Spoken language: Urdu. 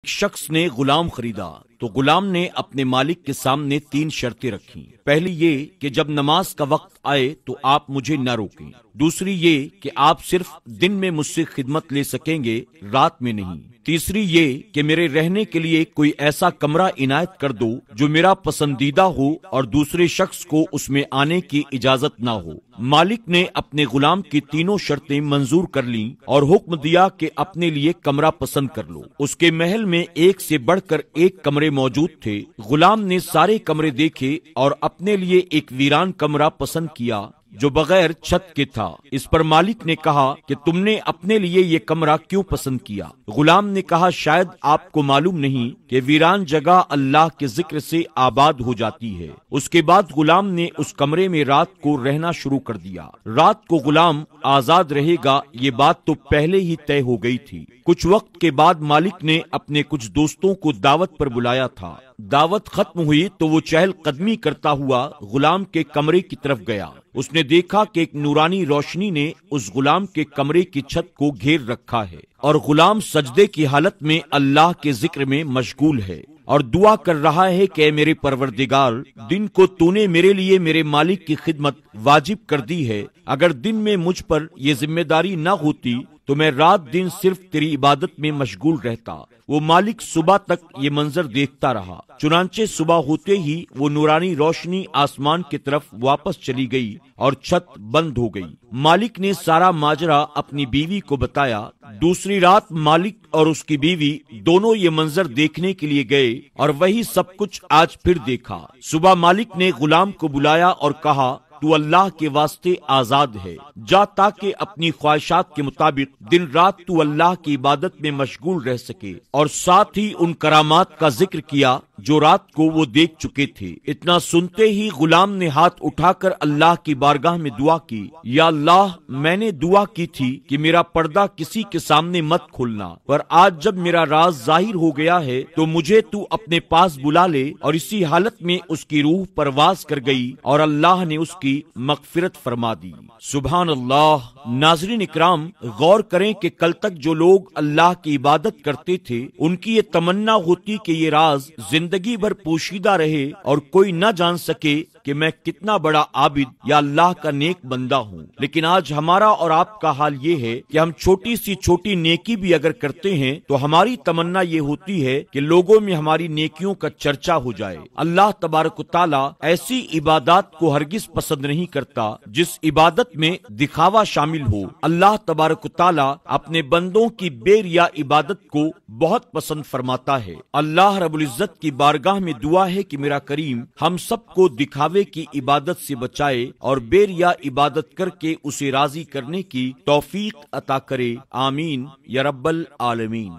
شخص نے غلام خریدا تو غلام نے اپنے مالک کے سامنے 3 شرطیں رکھیں۔ پہلی یہ کہ جب نماز کا وقت آئے تو آپ مجھے نہ روکیں۔ دوسری یہ کہ آپ صرف دن میں مجھ سے خدمت لے سکیں گے، رات میں نہیں۔ تیسری یہ کہ میرے رہنے کے لیے کوئی ایسا کمرہ عنایت کر دو جو میرا پسندیدہ ہو اور دوسرے شخص کو اس میں آنے کی اجازت نہ ہو۔ مالک نے اپنے غلام کی تینوں شرطیں منظور کر لیں اور حکم دیا کہ اپنے لیے کمرہ پسند کر لو۔ اس کے محل میں ایک سے بڑھ کر ایک کمرے موجود تھے۔ غلام نے سارے کمرے دیکھے اور اپنے لیے ایک ویران کمرہ پسند کیا جو بغیر چھت کے تھا۔ اس پر مالک نے کہا کہ تم نے اپنے لیے یہ کمرہ کیوں پسند کیا؟ غلام نے کہا شاید آپ کو معلوم نہیں کہ ویران جگہ اللہ کے ذکر سے آباد ہو جاتی ہے۔ اس کے بعد غلام نے اس کمرے میں رات کو رہنا شروع کر دیا۔ رات کو غلام آزاد رہے گا یہ بات تو پہلے ہی طے ہو گئی تھی۔ کچھ وقت کے بعد مالک نے اپنے کچھ دوستوں کو دعوت پر بلایا تھا۔ دعوت ختم ہوئی تو وہ چہل قدمی کرتا ہوا غلام کے کمرے کی طرف گیا۔ اس نے دیکھا کہ ایک نورانی روشنی نے اس غلام کے کمرے کی چھت کو گھیر رکھا ہے اور غلام سجدے کی حالت میں اللہ کے ذکر میں مشغول ہے اور دعا کر رہا ہے کہ اے میرے پروردگار، دن کو تو نے میرے لیے میرے مالک کی خدمت واجب کر دی ہے۔ اگر دن میں مجھ پر یہ ذمہ داری نہ ہوتی تو میں رات دن صرف تیری عبادت میں مشغول رہتا۔ وہ مالک صبح تک یہ منظر دیکھتا رہا۔ چنانچہ صبح ہوتے ہی وہ نورانی روشنی آسمان کی طرف واپس چلی گئی اور چھت بند ہو گئی۔ مالک نے سارا ماجرا اپنی بیوی کو بتایا۔ دوسری رات مالک اور اس کی بیوی دونوں یہ منظر دیکھنے کے لیے گئے اور وہی سب کچھ آج پھر دیکھا۔ صبح مالک نے غلام کو بلایا اور کہا تو اللہ کے واسطے آزاد ہے، جا تاکہ اپنی خواہشات کے مطابق دن رات تو اللہ کی عبادت میں مشغول رہ سکے، اور ساتھ ہی ان کرامات کا ذکر کیا جو رات کو وہ دیکھ چکے تھے۔ اتنا سنتے ہی غلام نے ہاتھ اٹھا کر اللہ کی بارگاہ میں دعا کی، یا اللہ، میں نے دعا کی تھی کہ میرا پردہ کسی کے سامنے مت کھولنا، پر آج جب میرا راز ظاہر ہو گیا ہے تو مجھے تو اپنے پاس بلا لے۔ اور اسی حالت میں اس کی روح پرواز کر گئی اور اللہ نے اس کی مغفرت فرما دی۔ سبحان اللہ۔ ناظرین اکرام، غور کریں کہ کل تک جو لوگ اللہ کی عبادت کرتے تھے ان کی یہ تمنا ہوتی کہ یہ راز زندگی بھر پوشیدہ رہے اور کوئی نہ جان سکے کہ میں کتنا بڑا عابد یا اللہ کا نیک بندہ ہوں۔ لیکن آج ہمارا اور آپ کا حال یہ ہے کہ ہم چھوٹی سی چھوٹی نیکی بھی اگر کرتے ہیں تو ہماری تمنا یہ ہوتی ہے کہ لوگوں میں ہماری نیکیوں کا چرچا ہو جائے۔ اللہ تبارک و تعالیٰ ایسی عبادات کو ہرگز پسند نہیں کرتا جس عبادت میں دکھاوا شامل ہو۔ اللہ تبارک و تعالیٰ اپنے بندوں کی بے ریا عبادت کو بہت پسند فرماتا ہے۔ اللہ رب العزت کی بارگاہ میں دعا ہے کہ میرا کریم ہم سب کو دکھاوے کی عبادت سے بچائے اور بے ریا عبادت کر کے اسے راضی کرنے کی توفیق عطا کرے۔ آمین یا رب العالمین۔